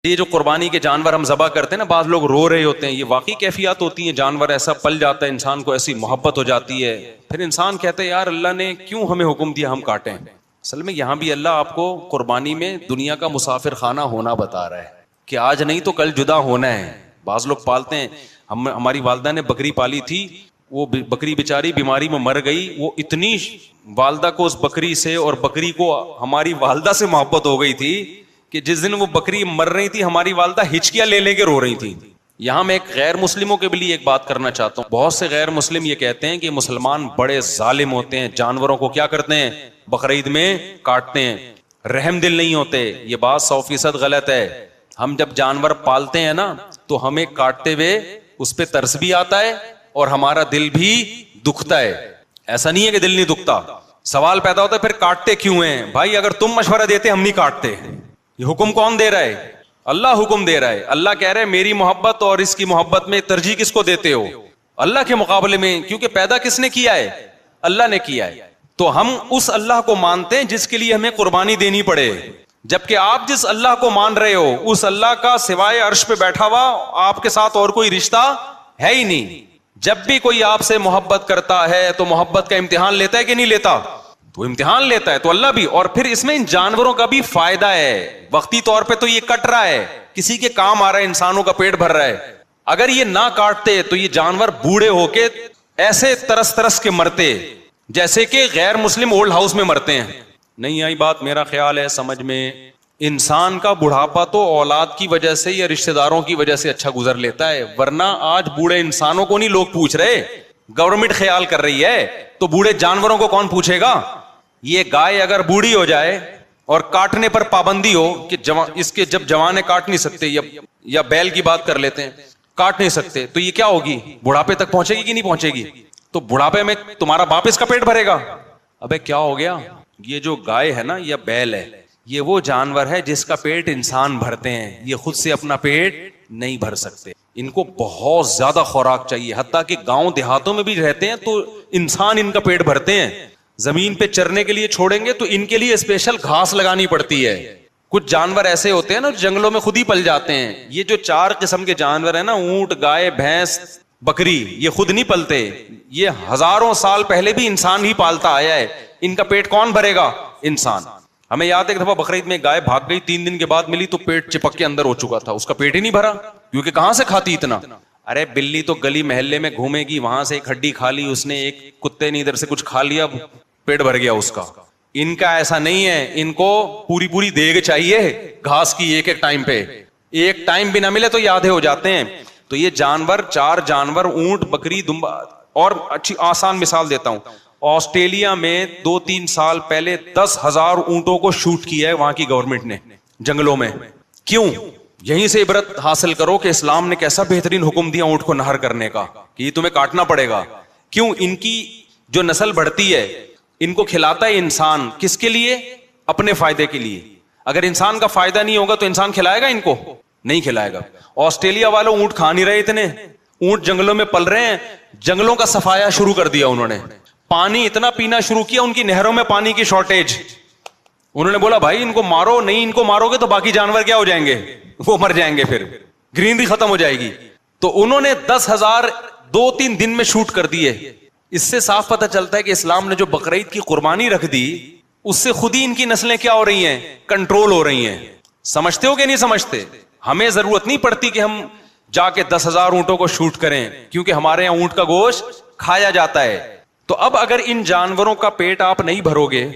یہ جو قربانی کے جانور ہم ذبح کرتے ہیں نا، بعض لوگ رو رہے ہوتے ہیں، یہ واقعی کیفیات ہوتی ہیں. جانور ایسا پل جاتا ہے انسان کو، ایسی محبت ہو جاتی ہے، پھر انسان کہتا ہے یار اللہ نے کیوں ہمیں حکم دیا ہم کاٹیں. اصل میں یہاں بھی اللہ آپ کو قربانی میں دنیا کا مسافر خانہ ہونا بتا رہا ہے کہ آج نہیں تو کل جدا ہونا ہے. بعض لوگ پالتے ہیں، ہماری والدہ نے بکری پالی تھی، وہ بکری بیچاری بیماری میں مر گئی. وہ اتنی والدہ کو اس بکری سے اور بکری کو ہماری والدہ سے محبت ہو گئی تھی کہ جس دن وہ بکری مر رہی تھی ہماری والدہ ہچکیاں لے لے کے رو رہی تھی. یہاں میں ایک غیر مسلموں کے لیے ایک بات کرنا چاہتا ہوں. بہت سے غیر مسلم یہ کہتے ہیں کہ مسلمان بڑے ظالم ہوتے ہیں، جانوروں کو کیا کرتے ہیں، بقرعید میں کاٹتے ہیں، رحم دل نہیں ہوتے. یہ بات 100% غلط ہے. ہم جب جانور پالتے ہیں نا تو ہمیں کاٹتے ہوئے اس پہ ترس بھی آتا ہے اور ہمارا دل بھی دکھتا ہے. ایسا نہیں ہے کہ دل نہیں دکھتا. سوال پیدا ہوتا ہے پھر کاٹتے کیوں ہیں؟ بھائی اگر تم مشورہ دیتے ہم نہیں کاٹتے. یہ حکم کون دے رہا ہے؟ اللہ حکم دے رہا ہے. اللہ کہہ رہے میری محبت اور اس کی محبت میں ترجیح کس کو دیتے ہو؟ اللہ کے مقابلے میں، کیونکہ پیدا کس نے کیا ہے؟ اللہ نے کیا ہے. تو ہم اس اللہ کو مانتے ہیں جس کے لیے ہمیں قربانی دینی پڑے. جبکہ آپ جس اللہ کو مان رہے ہو اس اللہ کا سوائے عرش پہ بیٹھا ہوا آپ کے ساتھ اور کوئی رشتہ ہے ہی نہیں. جب بھی کوئی آپ سے محبت کرتا ہے تو محبت کا امتحان لیتا ہے کہ نہیں لیتا؟ تو امتحان لیتا ہے. تو اللہ بھی، اور پھر اس میں ان جانوروں کا بھی فائدہ ہے. وقتی طور پہ تو یہ کٹ رہا ہے، کسی کے کام آ رہا ہے، انسانوں کا پیٹ بھر رہا ہے. اگر یہ نہ کاٹتے تو یہ جانور بوڑھے ہو کے ایسے ترس ترس کے مرتے جیسے کہ غیر مسلم اولڈ ہاؤس میں مرتے ہیں. نہیں آئی بات؟ میرا خیال ہے سمجھ میں. انسان کا بڑھاپا تو اولاد کی وجہ سے یا رشتہ داروں کی وجہ سے اچھا گزر لیتا ہے، ورنہ آج بوڑھے انسانوں کو نہیں لوگ پوچھ رہے. گورنمنٹ خیال کر رہی ہے تو بوڑھے جانوروں کو کون پوچھے گا؟ یہ گائے اگر بوڑھی ہو جائے اور کاٹنے پر پابندی ہو کہ اس کے جب جوانے کاٹ نہیں سکتے، یا بیل کی بات کر لیتے ہیں، کاٹ نہیں سکتے، تو یہ کیا ہوگی؟ بڑھاپے تک پہنچے گی کہ نہیں پہنچے گی؟ تو بڑھاپے میں تمہارا باپ اس کا پیٹ بھرے گا. ابے کیا ہو گیا؟ یہ جو گائے ہے نا یا بیل ہے، یہ وہ جانور ہے جس کا پیٹ انسان بھرتے ہیں. یہ خود سے اپنا پیٹ نہیں بھر سکتے. ان کو بہت زیادہ خوراک چاہیے. حتیٰ کہ گاؤں دیہاتوں میں بھی رہتے ہیں تو انسان ان کا پیٹ بھرتے ہیں. زمین پہ چرنے کے لیے چھوڑیں گے تو ان کے لیے اسپیشل گھاس لگانی پڑتی ہے. کچھ جانور ایسے ہوتے ہیں نا جنگلوں میں خود ہی پل جاتے ہیں. یہ جو 4 قسم کے جانور ہیں نا، اونٹ، گائے، بھینس، بکری، یہ خود نہیں پلتے. یہ ہزاروں سال پہلے بھی انسان ہی پالتا آیا ہے. ان کا پیٹ کون بھرے گا؟ انسان. ہمیں یاد ہے ایک دفعہ بقرعید میں گائے بھاگ گئی، 3 دن کے بعد ملی تو پیٹ چپک کے اندر ہو چکا تھا. اس کا پیٹ ہی نہیں بھرا، کیونکہ کہاں سے کھاتی اتنا؟ ارے بلی تو گلی محلے میں گھومے گی، وہاں سے ایک ہڈی کھا لی اس نے، ایک کتے نے ادھر سے کچھ کھا لیا، پیٹ بھر گیا اس کا. ان کا ایسا نہیں ہے. ان کو پوری دیگ چاہیے گھاس کی ایک ٹائم پہ. ایک ٹائم بھی نہ ملے تو یہ آدھے ہو جاتے ہیں. تو یہ جانور، 4 جانور، اونٹ، بکری، دمبا. اور اچھی آسان مثال دیتا ہوں، آسٹریلیا میں 2-3 سال پہلے 10,000 اونٹوں کو شوٹ کیا ہے وہاں کی گورنمنٹ نے جنگلوں میں. کیوں؟ یہیں سے عبرت حاصل کرو کہ اسلام نے کیسا بہترین حکم دیا اونٹ کو نہر کرنے کا، کہ یہ تمہیں کاٹنا پڑے گا. کیوں؟ ان کی جو نسل بڑھتی ہے، ان کو کھلاتا ہے انسان. کس کے لیے؟ اپنے فائدے کے لیے. اگر انسان کا فائدہ نہیں ہوگا تو انسان کھلائے گا ان کو؟ نہیں کھلائے گا. آسٹریلیا والوں اونٹ کھا نہیں رہے، اتنے اونٹ جنگلوں میں پل رہے ہیں. جنگلوں کا صفایا شروع کر دیا انہوں نے. پانی اتنا پینا شروع کیا، ان کی نہروں میں پانی کی شارٹیج. انہوں نے بولا بھائی ان کو مارو، نہیں ان کو مارو گے تو باقی جانور کیا ہو جائیں گے؟ وہ مر جائیں گے، پھر گرینری ختم ہو جائے گی. تو انہوں نے 10,000 2-3 دن میں شوٹ کر دیے. اس سے صاف پتہ چلتا ہے کہ اسلام نے جو بقرعید کی قربانی رکھ دی اس سے خود ہی ان کی نسلیں کیا ہو رہی ہیں؟ کنٹرول ہو رہی ہیں. سمجھتے ہو کہ نہیں سمجھتے؟ ہمیں ضرورت نہیں پڑتی کہ ہم جا کے 10,000 اونٹوں کو شوٹ کریں، کیونکہ ہمارے یہاں اونٹ کا گوشت کھایا جاتا ہے. تو اب اگر ان جانوروں کا پیٹ آپ نہیں بھرو گے،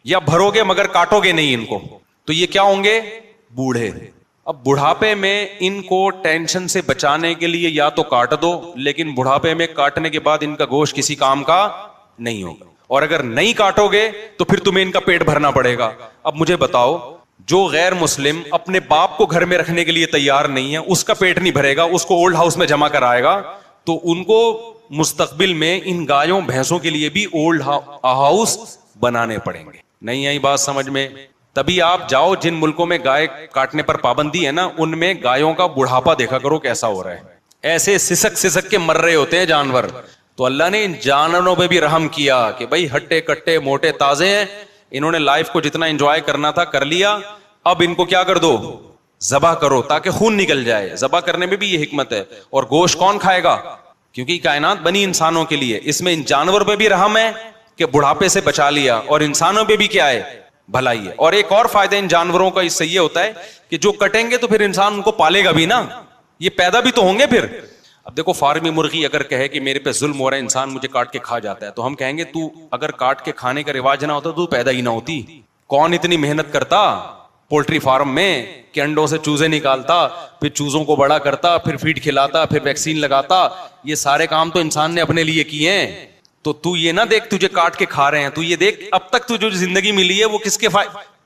یا بھرو گے مگر کاٹو گے نہیں ان کو، تو یہ کیا ہوں گے؟ بوڑھے. اب بڑھاپے میں ان کو ٹینشن سے بچانے کے لیے یا تو کاٹ دو، لیکن بڑھاپے میں کاٹنے کے بعد ان کا گوشت کسی کام کا نہیں ہوگا. اور اگر نہیں کاٹو گے تو پھر تمہیں ان کا پیٹ بھرنا پڑے گا. اب مجھے بتاؤ، جو غیر مسلم اپنے باپ کو گھر میں رکھنے کے لیے تیار نہیں ہے، اس کا پیٹ نہیں بھرے گا، اس کو اولڈ ہاؤس میں جمع کرائے گا، تو ان کو مستقبل میں ان گایوں بھینسوں کے لیے بھی اولڈ ہاؤس بنانے پڑیں گے. نہیں آئی بات سمجھ میں؟ تبھی آپ جاؤ جن ملکوں میں گائے کاٹنے پر پابندی ہے نا، ان میں گایوں کا بڑھاپا دیکھا کرو کیسا ہو رہا ہے. ایسے سسک کے مر رہے ہوتے ہیں جانور. تو اللہ نے ان جانوروں پہ بھی رحم کیا کہ بھائی ہٹے کٹے موٹے تازے ہیں، انہوں نے لائف کو جتنا انجوائے کرنا تھا کر لیا، اب ان کو کیا کر دو؟ ذبح کرو تاکہ خون نکل جائے. ذبح کرنے میں بھی یہ حکمت ہے. اور گوشت کون کھائے گا؟ کیونکہ کائنات بنی انسانوں کے لیے. اس میں ان جانور پہ بھی رحم ہے کہ بڑھاپے سے بچا لیا, اور انسانوں پہ بھی کیا ہے؟ بھلائی ہے. اور ایک اور فائدہ ان جانوروں کا اس سے یہ ہوتا ہے کہ جو کٹیں گے تو پھر انسان ان کو پالے گا بھی نا, یہ پیدا بھی تو ہوں گے پھر. اب دیکھو فارمی مرغی اگر کہے کہ میرے پہ ظلم ہو رہا ہے, انسان مجھے کاٹ کے کھا جاتا ہے, تو ہم کہیں گے تو اگر کاٹ کے کھانے کا رواج نہ ہوتا تو پیدا ہی نہ ہوتی. کون اتنی محنت کرتا پولٹری فارم میں کہ انڈوں سے چوزے نکالتا, پھر چوزوں کو بڑا کرتا, پھر فیڈ کھلاتا, پھر ویکسین لگاتا. یہ سارے کام تو انسان نے اپنے لیے کیے ہیں. تو یہ نہ دیکھ تجھے کاٹ کے کھا رہے ہیں, تو یہ دیکھ اب تک تجھے زندگی ملی ہے وہ کس کے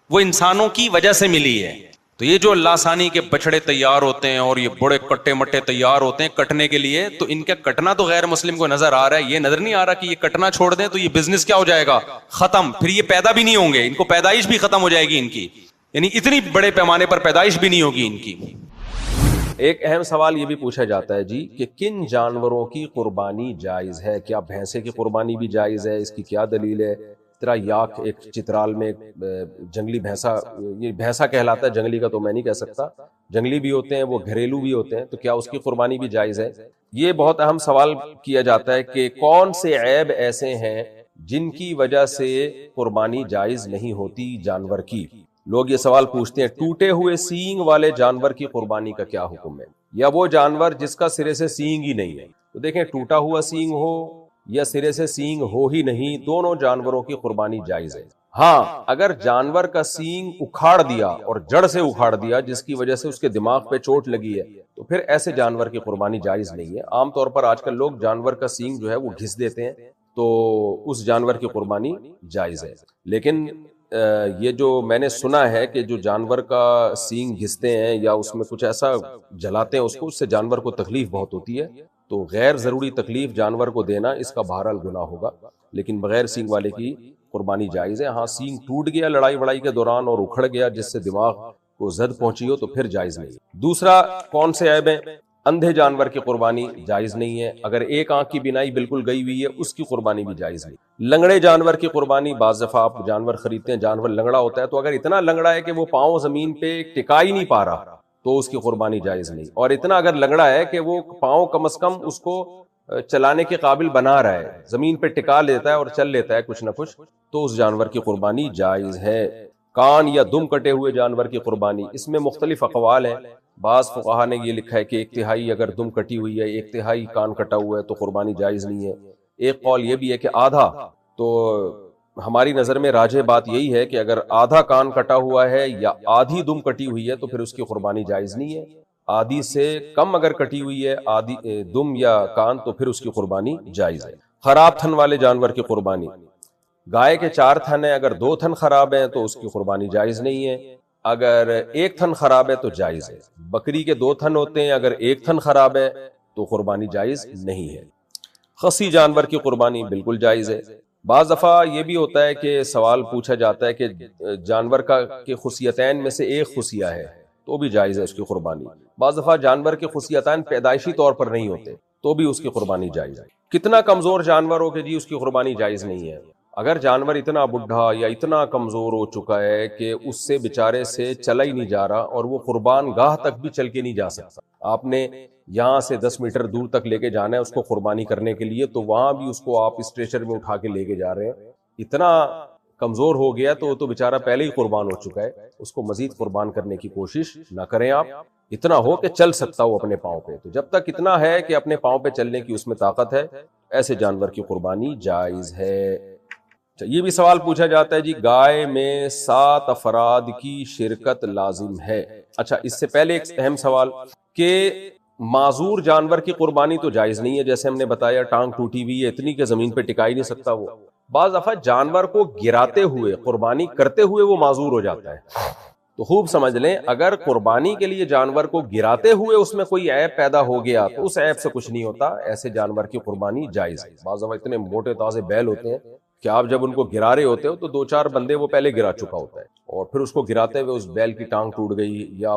وہ انسانوں کی وجہ سے ملی ہے. تو یہ جو اللہ ثانی کے بچڑے تیار ہوتے ہیں اور یہ بڑے کٹے مٹے تیار ہوتے ہیں کٹنے کے لیے, تو ان کا کٹنا تو غیر مسلم کو نظر آ رہا ہے, یہ نظر نہیں آ رہا کہ یہ کٹنا چھوڑ دیں تو یہ بزنس کیا ہو جائے گا؟ ختم. پھر یہ پیدا بھی نہیں ہوں گے, ان کو پیدائش بھی ختم ہو جائے گی ان کی, یعنی اتنی بڑے پیمانے پر پیدائش بھی نہیں ہوگی ان کی. ایک اہم سوال یہ بھی پوچھا جاتا ہے جی کہ کن جانوروں کی قربانی جائز ہے؟ کیا بھینسے کی قربانی بھی جائز ہے؟ اس کی کیا دلیل ہے؟ طرح یاک ایک چترال میں جنگلی بھینسا, یہ بھینسا کہلاتا ہے, جنگلی کا تو میں نہیں کہہ سکتا, جنگلی بھی ہوتے ہیں وہ گھریلو بھی ہوتے ہیں, تو کیا اس کی قربانی بھی جائز ہے؟ یہ بہت اہم سوال کیا جاتا ہے کہ کون سے عیب ایسے ہیں جن کی وجہ سے قربانی جائز نہیں ہوتی جانور کی. لوگ یہ سوال پوچھتے ہیں ٹوٹے ہوئے سینگ والے جانور کی قربانی کا کیا حکم ہے, یا وہ جانور جس کا سرے سے سینگ ہی نہیں ہے. تو دیکھیں ٹوٹا ہوا سینگ ہو یا سرے سے سینگ ہو ہی نہیں, دونوں جانوروں کی قربانی جائز ہے. ہاں اگر جانور کا سینگ اکھاڑ دیا اور جڑ سے اکھاڑ دیا جس کی وجہ سے اس کے دماغ پہ چوٹ لگی ہے, تو پھر ایسے جانور کی قربانی جائز نہیں ہے. عام طور پر آج کل لوگ جانور کا سینگ جو ہے وہ گھس دیتے ہیں, تو اس جانور کی قربانی جائز ہے. لیکن یہ جو میں نے سنا ہے کہ جو جانور کا سینگ گھستے ہیں یا اس میں کچھ ایسا جلاتے ہیں اس سے جانور کو تکلیف بہت ہوتی ہے, تو غیر ضروری تکلیف جانور کو دینا اس کا بہرحال گناہ ہوگا. لیکن بغیر سینگ والے کی قربانی جائز ہے. ہاں سینگ ٹوٹ گیا لڑائی وڑائی کے دوران اور اکھڑ گیا جس سے دماغ کو زد پہنچی ہو تو پھر جائز نہیں. دوسرا کون سے عیب ہیں؟ اندھے جانور کی قربانی جائز نہیں ہے. اگر ایک آنکھ کی بینائی بالکل گئی ہوئی ہے اس کی قربانی بھی جائز نہیں. لنگڑے جانور کی قربانی, بعض دفعہ آپ جانور خریدتے ہیں جانور لنگڑا ہوتا ہے, تو اگر اتنا لنگڑا ہے کہ وہ پاؤں زمین پہ ٹکا ہی نہیں پا رہا تو اس کی قربانی جائز نہیں. اور اتنا اگر لنگڑا ہے کہ وہ پاؤں کم از کم اس کو چلانے کے قابل بنا رہا ہے, زمین پہ ٹکا لیتا ہے اور چل لیتا ہے کچھ نہ کچھ, تو اس جانور کی قربانی جائز ہے. کان یا دم کٹے ہوئے جانور کی قربانی, اس میں مختلف اقوال ہیں. بعض فقہا نے یہ لکھا ہے کہ 1/3 اگر دم کٹی ہوئی ہے 1/3 کان کٹا ہوا ہے تو قربانی جائز نہیں ہے. ایک قول یہ بھی ہے کہ آدھا. تو ہماری نظر میں راجح بات یہی ہے کہ اگر آدھا کان کٹا ہوا ہے یا آدھی دم کٹی ہوئی ہے تو پھر اس کی قربانی جائز نہیں ہے. آدھی سے کم اگر کٹی ہوئی ہے آدھی دم یا کان تو پھر اس کی قربانی جائز ہے. خراب تھن والے جانور کی قربانی, گائے کے 4 تھن ہیں, اگر 2 تھن خراب ہیں تو اس کی قربانی جائز نہیں ہے. اگر 1 تھن خراب ہے تو جائز ہے. بکری کے 2 تھن ہوتے ہیں, اگر 1 تھن خراب ہے تو قربانی جائز نہیں ہے. خصی جانور کی قربانی بالکل جائز ہے. بعض دفعہ یہ بھی ہوتا ہے کہ سوال پوچھا جاتا ہے کہ جانور کا کے خصیتین میں سے ایک خصیہ ہے تو بھی جائز ہے اس کی قربانی. بعض دفعہ جانور کے خصیتین پیدائشی طور پر نہیں ہوتے تو بھی اس کی قربانی جائز ہے. کتنا کمزور جانور ہو کہ جی اس کی قربانی جائز نہیں ہے. اگر جانور اتنا بڈھا یا اتنا کمزور ہو چکا ہے کہ اس سے بیچارے سے چلا ہی نہیں جا رہا اور وہ قربان گاہ تک بھی چل کے نہیں جا سکتا, آپ نے یہاں سے 10 میٹر دور تک لے کے جانا ہے اس کو قربانی کرنے کے لیے, تو وہاں بھی اس کو آپ اسٹریچر میں اٹھا کے لے کے جا رہے ہیں, اتنا کمزور ہو گیا تو وہ تو بیچارہ پہلے ہی قربان ہو چکا ہے. اس کو مزید قربان کرنے کی کوشش نہ کریں آپ. اتنا ہو کہ چل سکتا ہو اپنے پاؤں پہ, تو جب تک اتنا ہے کہ اپنے پاؤں پہ چلنے کی اس میں طاقت ہے ایسے جانور کی قربانی جائز ہے. یہ بھی سوال پوچھا جاتا ہے جی گائے میں 7 افراد کی شرکت لازم ہے. اچھا اس سے پہلے ایک اہم سوال کہ معذور جانور کی قربانی تو جائز نہیں ہے, جیسے ہم نے بتایا ٹانگ ٹوٹی ہوئی ہے اتنی کہ زمین پہ ٹکا ہی نہیں سکتا وہ. بعض دفعہ جانور کو گراتے ہوئے قربانی کرتے ہوئے وہ معذور ہو جاتا ہے, تو خوب سمجھ لیں اگر قربانی کے لیے جانور کو گراتے ہوئے اس میں کوئی عیب پیدا ہو گیا تو اس عیب سے کچھ نہیں ہوتا, ایسے جانور کی قربانی جائز ہے. بعض دفعہ اتنے موٹے تازے بیل ہوتے ہیں کہ آپ جب ان کو گرا رہے ہوتے ہو تو 2-4 بندے وہ پہلے گرا چکا ہوتا ہے, اور پھر اس کو گراتے ہوئے اس بیل کی ٹانگ ٹوٹ گئی یا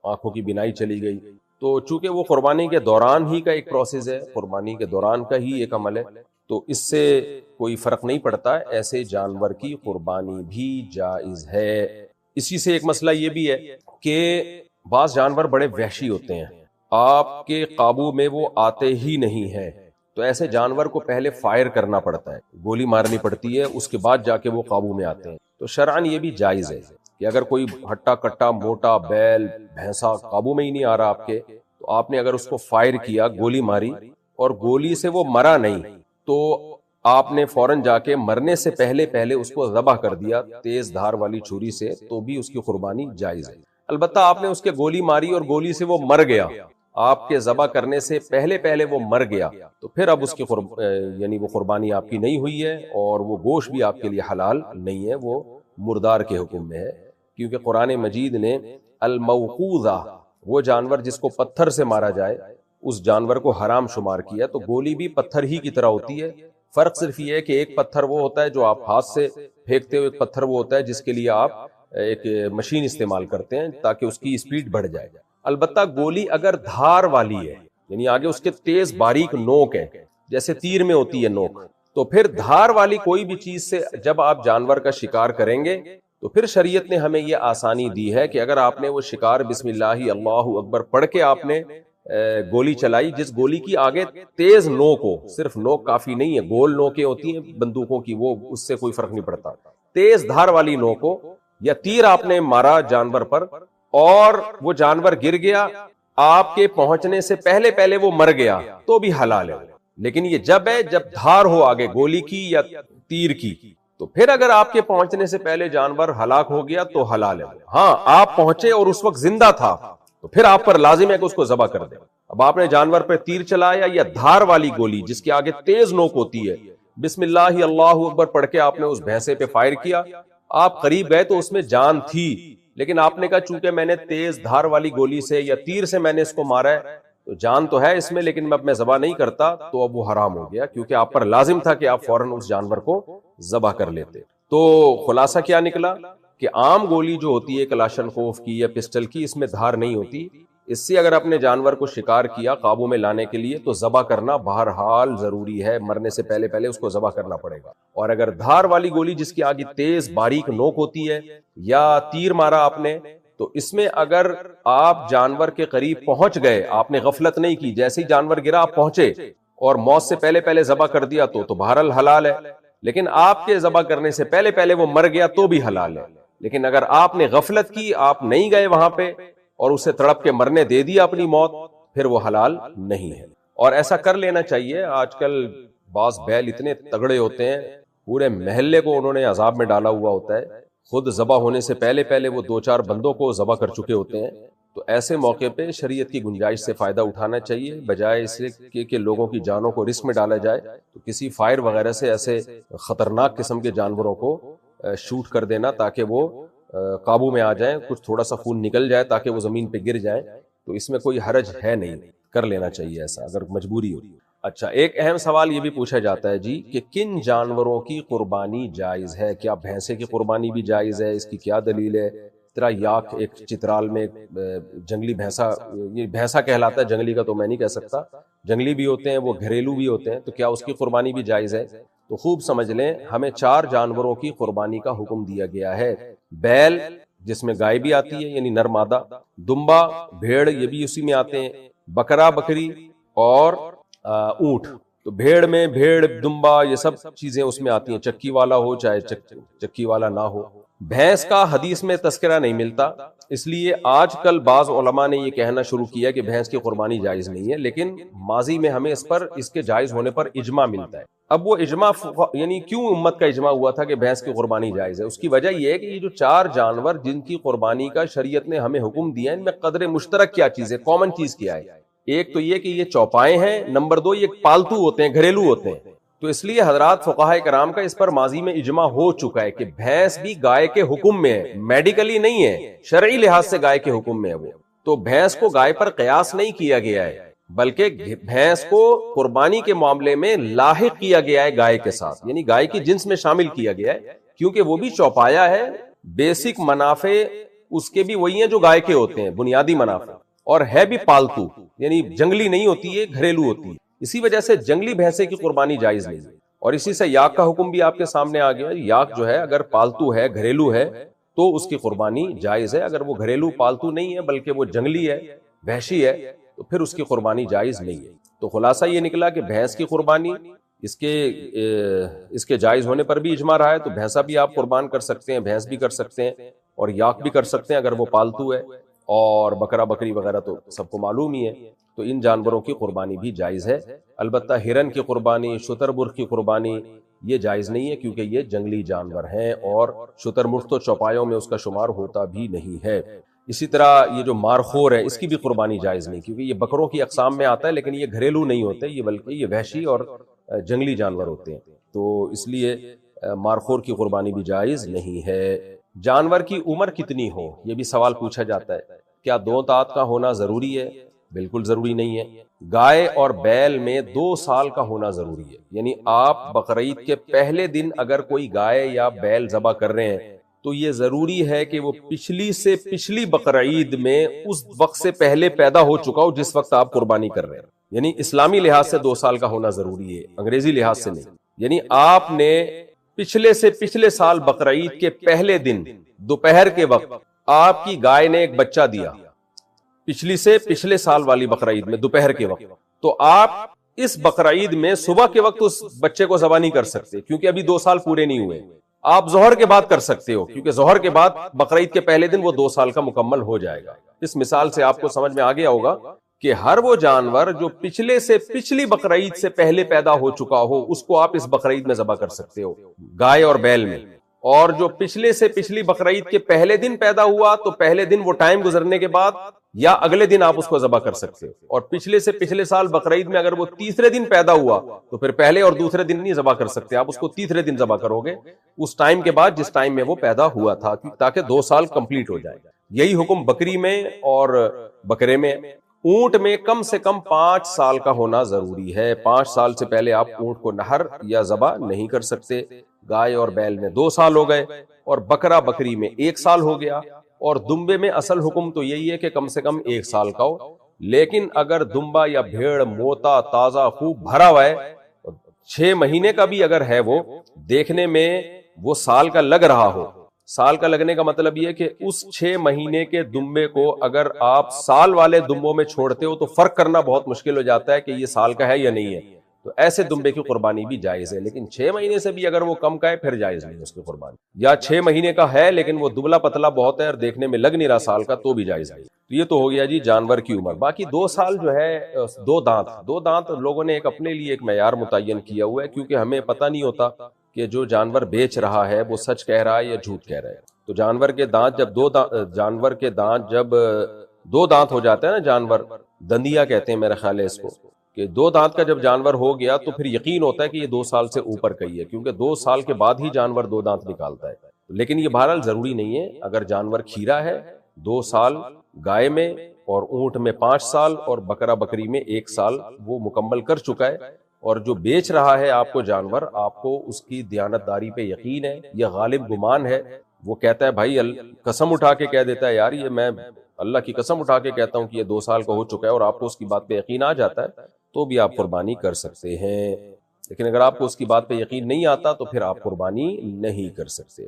آنکھوں کی بینائی چلی گئی, تو چونکہ وہ قربانی کے دوران ہی کا ایک پروسیس ہے, قربانی کے دوران کا ہی ایک عمل ہے, تو اس سے کوئی فرق نہیں پڑتا, ایسے جانور کی قربانی بھی جائز ہے. اسی سے ایک مسئلہ یہ بھی ہے کہ بعض جانور بڑے وحشی ہوتے ہیں، آپ کے قابو میں وہ آتے ہی نہیں ہیں، تو ایسے جانور کو پہلے فائر کرنا پڑتا ہے، گولی مارنی پڑتی ہے، اس کے بعد جا کے وہ قابو میں آتے ہیں۔ تو شرعاً یہ بھی جائز ہے کہ اگر کوئی ہٹا کٹا موٹا بیل بھینسا قابو میں ہی نہیں آ رہا آپ کے، تو آپ نے اگر اس کو فائر کیا، گولی ماری اور گولی سے وہ مرا نہیں، تو آپ نے فوراً جا کے مرنے سے پہلے پہلے اس کو ذبح کر دیا تیز دھار والی چھری سے، تو بھی اس کی قربانی جائز ہے۔ البتہ آپ نے اس کے گولی ماری اور گولی سے وہ مر گیا، آپ کے ذبح کرنے سے پہلے پہلے وہ مر گیا، تو پھر اب اس کی یعنی وہ قربانی آپ کی نہیں ہوئی ہے، اور وہ گوشت بھی آپ کے لیے حلال نہیں ہے، وہ مردار کے حکم میں ہے، کیونکہ قرآن مجید نے الموقوذہ، وہ جانور جس کو پتھر سے مارا جائے، اس جانور کو حرام شمار کیا۔ تو گولی بھی پتھر ہی کی طرح ہوتی ہے، فرق صرف یہ ہے کہ ایک پتھر وہ ہوتا ہے جو آپ ہاتھ سے پھینکتے ہو، ایک پتھر وہ ہوتا ہے جس کے لیے آپ ایک مشین استعمال کرتے ہیں تاکہ اس کی اسپیڈ بڑھ جائے۔ البتہ گولی اگر دھار والی ہے، یعنی آگے اس کے تیز باریک نوک ہے، جیسے تیر میں ہوتی ہے نوک، تو پھر دھار والی کوئی بھی چیز سے جب آپ جانور کا شکار کریں گے تو پھر شریعت نے ہمیں یہ آسانی دی ہے کہ اگر آپ نے وہ شکار بسم اللہ اللہ اکبر پڑھ کے آپ نے گولی چلائی، جس گولی کی آگے تیز نوک ہو، صرف نوک کافی نہیں ہے، گول نوکیں ہوتی ہیں بندوقوں کی، وہ اس سے کوئی فرق نہیں پڑتا، تیز دھار والی نوک ہو، یا تیر آپ نے مارا جانور پر اور وہ جانور گر گیا، آپ کے پہنچنے سے پہلے پہلے وہ مر گیا، تو بھی حلال ہے۔ لیکن یہ جب ہے جب دھار ہو آگے گولی کی یا تیر کی، تو پھر اگر آپ کے پہنچنے سے پہلے جانور ہلاک ہو گیا تو حلال ہے۔ ہاں، آپ پہنچے اور اس وقت زندہ تھا تو پھر آپ پر لازم ہے کہ اس کو ذبح کر دیں۔ اب آپ نے جانور پر تیر چلایا یا دھار والی گولی جس کے آگے تیز نوک ہوتی ہے، بسم اللہ اللہ اکبر پڑھ کے آپ نے اس بھینسے پہ فائر کیا، آپ قریب گئے تو اس میں جان تھی، لیکن آپ نے کہا چونکہ میں نے تیز دھار والی گولی سے یا تیر سے میں نے اس کو مارا ہے تو جان تو ہے اس میں، لیکن اب میں ذبح نہیں کرتا، تو اب وہ حرام ہو گیا، کیونکہ آپ پر لازم تھا کہ آپ فوراً اس جانور کو ذبح کر لیتے۔ تو خلاصہ کیا نکلا کہ عام گولی جو ہوتی ہے کلاشنکوف کی یا پسٹل کی، اس میں دھار نہیں ہوتی، اس سے اگر اپنے جانور کو شکار کیا قابو میں لانے کے لیے تو ذبح کرنا بہرحال ضروری ہے، مرنے سے پہلے پہلے اس کو ذبح کرنا پڑے گا۔ اور اگر دھار والی گولی جس کی آگے تیز باریک نوک ہوتی ہے یا تیر مارا آپ نے، تو اس میں اگر آپ جانور کے قریب پہنچ گئے، آپ نے غفلت نہیں کی، جیسے ہی جانور گرا آپ پہنچے اور موت سے پہلے پہلے ذبح کر دیا تو بہرحال حلال ہے، لیکن آپ کے ذبح کرنے سے پہلے پہلے وہ مر گیا تو بھی حلال ہے۔ لیکن اگر آپ نے غفلت کی، آپ نہیں گئے وہاں پہ اور اسے تڑپ کے مرنے دے دیا اپنی موت، پھر وہ حلال نہیں ہے۔ اور ایسا کر لینا چاہیے، آج کل بعض بیل اتنے تگڑے ہوتے ہیں، پورے محلے کو انہوں نے عذاب میں ڈالا ہوا ہوتا ہے، خود ذبح ہونے سے پہلے پہلے وہ 2-4 بندوں کو ذبح کر چکے ہوتے ہیں، تو ایسے موقع پہ شریعت کی گنجائش سے فائدہ اٹھانا چاہیے، بجائے اس کہ لوگوں کی جانوں کو رسک میں ڈالا جائے، تو کسی فائر وغیرہ سے ایسے خطرناک قسم کے جانوروں کو شوٹ کر دینا تاکہ وہ قابو میں آ جائیں، کچھ تھوڑا سا خون نکل جائے تاکہ وہ زمین پہ گر جائیں، تو اس میں کوئی حرج ہے نہیں، کر لینا چاہیے ایسا اگر مجبوری ہو۔ اچھا، ایک اہم سوال یہ بھی پوچھا جاتا ہے جی کہ کن جانوروں کی قربانی جائز ہے؟ کیا بھینسے کی قربانی بھی جائز ہے؟ اس کی کیا دلیل ہے؟ طرح یاک ایک چترال میں جنگلی بھینسا، یہ بھینسا کہلاتا ہے، جنگلی کا تو میں نہیں کہہ سکتا، جنگلی بھی ہوتے ہیں، وہ گھریلو بھی ہوتے ہیں، تو کیا اس کی قربانی بھی جائز ہے؟ تو خوب سمجھ لیں، ہمیں 4 جانوروں کی قربانی کا حکم دیا گیا ہے، بیل جس میں گائے بھی آتی ہے یعنی نر مادہ، دمبا بھیڑ یہ بھی اسی میں آتے ہیں، بکرا بکری اور اونٹ۔ تو بھیڑ میں بھیڑ دمبا یہ سب چیزیں اس میں آتی ہیں، چکی والا ہو چاہے چکی والا نہ ہو۔ بھینس کا حدیث میں تذکرہ نہیں ملتا، اس لیے آج کل بعض علماء نے یہ کہنا شروع کیا کہ بھینس کی قربانی جائز نہیں ہے، لیکن ماضی میں ہمیں اس کے جائز ہونے پر اجماع ملتا ہے۔ اب وہ اجماع یعنی کیوں امت کا اجماع ہوا تھا کہ بھینس کی قربانی جائز ہے؟ اس کی وجہ یہ ہے کہ یہ جو 4 جانور جن کی قربانی کا شریعت نے ہمیں حکم دیا ہے، ان میں قدر مشترک کیا چیز ہے، کامن چیز کیا ہے؟ ایک تو یہ کہ یہ چوپائے ہیں، نمبر 2 یہ پالتو ہوتے ہیں، گھریلو ہوتے ہیں، تو اس لیے حضرات فقہاء کرام کا اس پر ماضی میں اجماع ہو چکا ہے کہ بھینس بھی گائے کے حکم میں ہے، میڈیکلی نہیں ہے، شرعی لحاظ سے گائے کے حکم میں ہے وہ، تو بھینس کو گائے پر قیاس نہیں کیا گیا ہے، بلکہ بھینس کو قربانی کے معاملے میں لاحق کیا گیا ہے گائے کے ساتھ، یعنی گائے کی جنس میں شامل کیا گیا ہے، کیونکہ وہ بھی چوپایا ہے، بیسک منافع اس کے بھی وہی ہیں جو گائے کے ہوتے ہیں، بنیادی منافع، اور ہے بھی پالتو، یعنی جنگلی نہیں ہوتی ہے، گھریلو ہوتی ہے، اسی وجہ سے جنگلی بھینسے کی قربانی جائز نہیں ہے۔ اور اسی سے یاک کا حکم بھی آپ کے سامنے آ گیا، یاک جو ہے اگر پالتو ہے، گھریلو ہے، تو اس کی قربانی جائز ہے. اگر وہ گھریلو پالتو نہیں ہے بلکہ وہ جنگلی ہے، وحشی ہے، تو پھر اس کی قربانی جائز نہیں ہے. تو خلاصہ یہ نکلا کہ بھینس کی قربانی اس کے جائز ہونے پر بھی اجماع رہا ہے. تو بھینسا بھی آپ قربان کر سکتے ہیں، بھینس بھی کر سکتے ہیں، اور یاک بھی کر سکتے ہیں اگر وہ پالتو ہے. اور بکرا بکری وغیرہ تو سب کو معلوم ہی ہے. تو ان جانوروں کی قربانی بھی جائز ہے. البتہ ہرن کی قربانی، شتر مرغ کی قربانی یہ جائز نہیں ہے، کیونکہ یہ جنگلی جانور ہیں، اور شتر مرغ تو چوپایوں میں اس کا شمار ہوتا بھی نہیں ہے. اسی طرح یہ جو مارخور ہے اس کی بھی قربانی جائز نہیں، کیونکہ یہ بکروں کی اقسام میں آتا ہے، لیکن یہ گھریلو نہیں ہوتے، یہ بلکہ یہ وحشی اور جنگلی جانور ہوتے ہیں. تو اس لیے مارخور کی قربانی بھی جائز نہیں ہے. جانور کی عمر کتنی ہو، یہ بھی سوال پوچھا جاتا ہے. کیا 2 دانت کا ہونا ضروری ہے؟ بالکل ضروری نہیں ہے. گائے اور بیل میں 2 سال کا ہونا ضروری ہے. یعنی آپ بقرعید کے پہلے دن اگر کوئی گائے یا بیل ذبح کر رہے ہیں تو یہ ضروری ہے کہ وہ پچھلی سے پچھلی بقرعید میں اس وقت سے پہلے پیدا ہو چکا ہو جس وقت آپ قربانی کر رہے ہیں. یعنی اسلامی لحاظ سے 2 سال کا ہونا ضروری ہے، انگریزی لحاظ سے نہیں. یعنی آپ نے پچھلے سے پچھلے سال بقرعید کے پہلے دن دوپہر کے وقت آپ کی گائے نے ایک بچہ دیا، پچھلی سے پچھلے سال والی بقرعید میں دوپہر کے وقت، تو آپ اس بقرعید میں صبح کے وقت اس بچے کو ذبح نہیں کر سکتے، کیونکہ ابھی 2 سال پورے نہیں ہوئے. آپ ظہر کے بعد کر سکتے ہو، کیونکہ ظہر کے بعد بقرعید کے پہلے دن وہ 2 سال کا مکمل ہو جائے گا. اس مثال سے آپ کو سمجھ میں آ گیا ہوگا کہ ہر وہ جانور جو پچھلے سے پچھلی بقرعید سے پہلے پیدا ہو چکا ہو اس کو آپ اس بقرعید میں ذبح کر سکتے ہو، گائے اور بیل میں. اور جو پچھلے سے پچھلی بقرعید کے پہلے دن پیدا ہوا تو پہلے دن وہ ٹائم گزرنے کے بعد یا اگلے دن آپ اس کو ذبح کر سکتے ہو. اور پچھلے سے پچھلے سال بقرعید میں اگر وہ تیسرے دن پیدا ہوا تو پھر پہلے اور دوسرے دن نہیں ذبح کر سکتے، آپ اس کو تیسرے دن ذبح کرو گے اس ٹائم کے بعد جس ٹائم میں وہ پیدا ہوا تھا، تاکہ 2 سال کمپلیٹ ہو جائے. یہی حکم بکری میں اور بکرے میں. اونٹ میں کم سے کم 5 سال کا ہونا ضروری ہے. 5 سال سے پہلے آپ اونٹ کو نہر یا ذبح نہیں کر سکتے. گائے اور بیل میں 2 سال ہو گئے، اور بکرا بکری میں 1 سال ہو گیا. اور دمبے میں اصل حکم تو یہی ہے کہ کم سے کم 1 سال کا ہو. لیکن اگر دمبا یا بھیڑ موتا تازہ خوب بھرا ہوا ہے، 6 مہینے کا بھی اگر ہے، وہ دیکھنے میں وہ سال کا لگ رہا ہو، سال کا لگنے کا مطلب یہ کہ اس 6 مہینے کے دمبے کو اگر آپ سال والے دمبوں میں چھوڑتے ہو تو فرق کرنا بہت مشکل ہو جاتا ہے کہ یہ سال کا ہے یا نہیں ہے. تو ایسے دمبے کی قربانی بھی جائز ہے. لیکن 6 مہینے سے بھی اگر وہ کم کا ہے پھر جائز نہیں اس کی قربانی. یا 6 مہینے کا ہے لیکن وہ دبلا پتلا بہت ہے اور دیکھنے میں لگ نہیں رہا سال کا، تو بھی جائز نہیں. تو یہ تو ہو گیا جی جانور کی عمر. باقی 2 سال جو ہے 2 دانت لوگوں نے ایک اپنے لیے ایک معیار متعین کیا ہوا ہے، کیونکہ ہمیں پتہ نہیں ہوتا کہ جو جانور بیچ رہا ہے وہ سچ کہہ رہا ہے یا جھوٹ کہہ رہا ہے. تو جانور کے دانت جب 2 دانت ہو جاتا ہے نا، جانور دندیا کہتے ہیں میرے خیال ہے اس کو، کہ 2 دانت کا جب جانور ہو گیا تو پھر یقین ہوتا ہے کہ یہ 2 سال سے اوپر کا ہی ہے، کیونکہ 2 سال کے بعد ہی جانور 2 دانت نکالتا ہے. لیکن یہ بہرحال ضروری نہیں ہے. اگر جانور کھیرا ہے 2 سال گائے میں، اور اونٹ میں 5 سال، اور بکرا بکری میں 1 سال وہ مکمل کر چکا ہے، اور جو بیچ رہا ہے آپ کو جانور، آپ کو اس کی دیانتداری پہ یقین ہے یا غالب گمان ہے، وہ کہتا ہے بھائی قسم اٹھا کے کہہ دیتا ہے یار یہ میں اللہ کی قسم اٹھا کے کہتا ہوں کہ یہ 2 سال کا ہو چکا ہے، اور آپ کو اس کی بات پہ یقین آ جاتا ہے تو بھی آپ قربانی کر سکتے ہیں. لیکن اگر آپ کو اس کی بات پہ یقین نہیں آتا تو پھر آپ قربانی نہیں کر سکتے.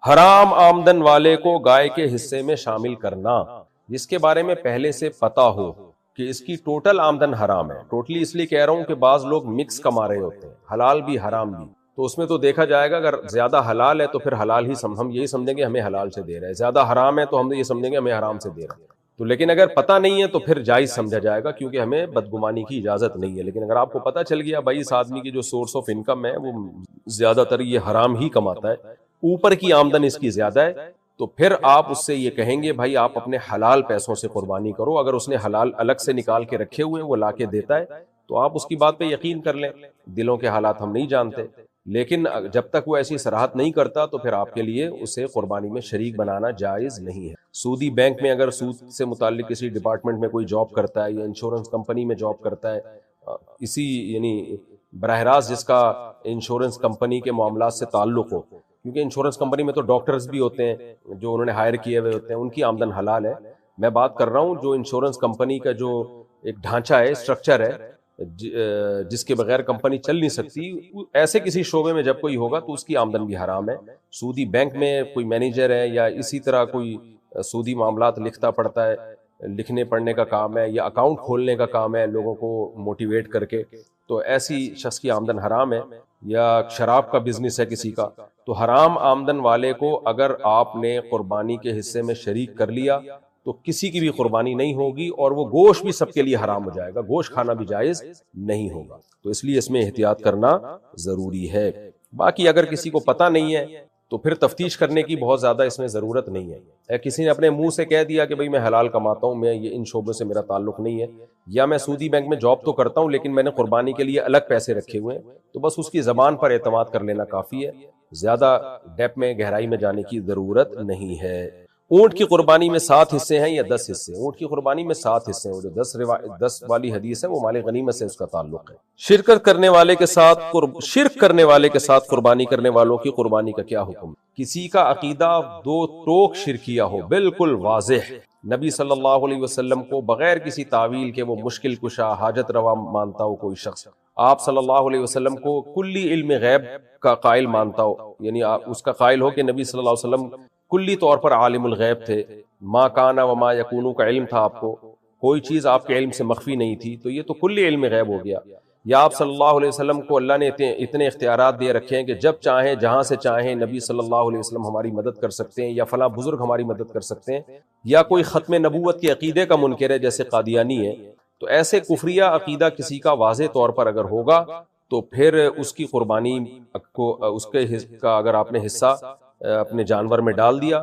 حرام آمدن والے کو گائے کے حصے میں شامل کرنا، جس کے بارے میں پہلے سے پتا ہو کہ اس کی ٹوٹل آمدن حرام ہے. ٹوٹلی اس لیے کہہ رہا ہوں کہ بعض لوگ مکس کما رہے ہوتے ہیں، حلال بھی حرام بھی. تو اس میں تو دیکھا جائے گا اگر زیادہ حلال ہے تو پھر حلال ہی ہم یہی سمجھیں گے ہمیں حلال سے دے رہا ہے، زیادہ حرام ہے تو ہم یہ سمجھیں گے ہمیں حرام سے دے رہا ہے. تو لیکن اگر پتہ نہیں ہے تو پھر جائز سمجھا جائے گا، کیونکہ ہمیں بدگمانی کی اجازت نہیں ہے. لیکن اگر آپ کو پتہ چل گیا بھائی اس آدمی کی جو سورس آف انکم ہے وہ زیادہ تر یہ حرام ہی کماتا ہے، اوپر کی آمدن اس کی زیادہ ہے، تو پھر آپ اس سے یہ کہیں گے بھائی آپ اپنے حلال پیسوں سے قربانی کرو. اگر اس نے حلال الگ سے نکال کے رکھے ہوئے وہ لا کے دیتا ہے تو آپ اس کی بات پہ یقین کر لیں. دلوں کے حالات ہم نہیں جانتے، لیکن جب تک وہ ایسی صراحت نہیں کرتا تو پھر آپ کے لیے اسے قربانی میں شریک بنانا جائز نہیں ہے. سودی بینک میں اگر سود سے متعلق کسی ڈپارٹمنٹ میں کوئی جاب کرتا ہے یا انشورنس کمپنی میں جاب کرتا ہے، اسی یعنی براہ راست جس کا انشورنس کمپنی کے معاملات سے تعلق ہو، کیونکہ انشورنس کمپنی میں تو ڈاکٹرز بھی ہوتے ہیں جو انہوں نے ہائر کیے ہوئے ہوتے ہیں، ان کی آمدن حلال ہے. میں بات کر رہا ہوں جو انشورنس کمپنی کا جو ایک ڈھانچہ ہے، اسٹرکچر ہے، جس کے بغیر کمپنی چل نہیں سکتی، ایسے کسی شعبے میں جب کوئی ہوگا تو اس کی آمدن بھی حرام ہے۔ سودی بینک میں کوئی مینیجر ہے یا اسی طرح کوئی سودی معاملات لکھتا پڑھتا ہے، لکھنے پڑھنے کا کام ہے یا اکاؤنٹ کھولنے کا کام ہے لوگوں کو موٹیویٹ کر کے، تو ایسی شخص کی آمدن حرام ہے۔ یا شراب کا بزنس ہے کسی کا، تو حرام آمدن والے کو اگر آپ نے قربانی کے حصے میں شریک کر لیا تو کسی کی بھی قربانی نہیں ہوگی، اور وہ گوشت بھی سب کے لیے حرام ہو جائے گا، گوشت کھانا بھی جائز نہیں ہوگا۔ تو اس لیے اس میں احتیاط کرنا ضروری ہے۔ باقی اگر کسی کو پتہ نہیں ہے تو پھر تفتیش کرنے کی بہت زیادہ اس میں ضرورت نہیں ہے۔ کسی نے اپنے منہ سے کہہ دیا کہ بھئی میں حلال کماتا ہوں، میں یہ ان شعبوں سے میرا تعلق نہیں ہے، یا میں سودی بینک میں جاب تو کرتا ہوں لیکن میں نے قربانی کے لیے الگ پیسے رکھے ہوئے ہیں، تو بس اس کی زبان پر اعتماد کر لینا کافی ہے، زیادہ ڈیپ میں گہرائی میں جانے کی ضرورت نہیں ہے۔ اونٹ کی قربانی میں 7 حصے ہیں یا 10 حصے؟ اونٹ کی قربانی میں 7 حصے ہیں، وہ جو 10 والی حدیث ہے وہ مال غنیمت سے اس کا تعلق ہے۔ شرک کرنے والے کے ساتھ قربانی کرنے والوں کی قربانی کا کیا حکم؟ کسی کا عقیدہ دو ٹوک شرکیہ ہو، بالکل واضح، نبی صلی اللہ علیہ وسلم کو بغیر کسی تعویل کے وہ مشکل کشا حاجت روا مانتا ہو کوئی شخص، آپ صلی اللہ علیہ وسلم کو کلی علم غیب کا قائل مانتا ہو، یعنی اس کا قائل ہو کہ نبی صلی اللہ علیہ وسلم کلی طور پر عالم الغیب تھے، ما کانا وما یکونو کا علم تھا، آپ کو کوئی چیز آپ کے علم سے مخفی نہیں تھی، تو یہ تو کلی علم غیب ہو گیا۔ یا آپ صلی اللہ علیہ وسلم کو اللہ نے اتنے اختیارات دے رکھے ہیں کہ جب چاہیں جہاں سے چاہیں نبی صلی اللہ علیہ وسلم ہماری مدد کر سکتے ہیں، یا فلاں بزرگ ہماری مدد کر سکتے ہیں، یا کوئی ختم نبوت کے عقیدے کا منکر ہے جیسے قادیانی ہے، تو ایسے کفریہ عقیدہ کسی کا واضح طور پر اگر ہوگا تو پھر اس کی قربانی کو، اس کے کا اگر آپ نے حصہ اپنے جانور میں ڈال دیا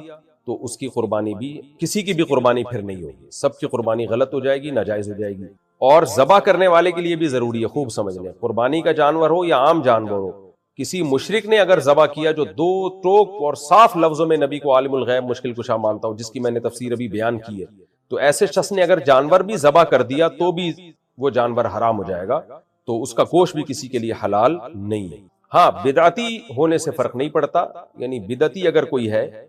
تو اس کی قربانی بھی، کسی کی بھی قربانی پھر نہیں ہوگی، سب کی قربانی غلط ہو جائے گی، ناجائز ہو جائے گی۔ اور ذبح کرنے والے کے لیے بھی ضروری ہے، خوب سمجھ لیں، قربانی کا جانور ہو یا عام جانور ہو، کسی مشرک نے اگر ذبح کیا جو دو ٹوک اور صاف لفظوں میں نبی کو عالم الغیب مشکل کشا مانتا ہو، جس کی میں نے تفسیر ابھی بیان کی ہے، تو ایسے شخص نے اگر جانور بھی ذبح کر دیا تو بھی وہ جانور حرام ہو جائے گا، تو اس کا گوشت بھی کسی کے لیے حلال نہیں ہے۔ ہاں، بدعتی ہونے سے فرق نہیں پڑتا، یعنی بدعتی اگر کوئی ہے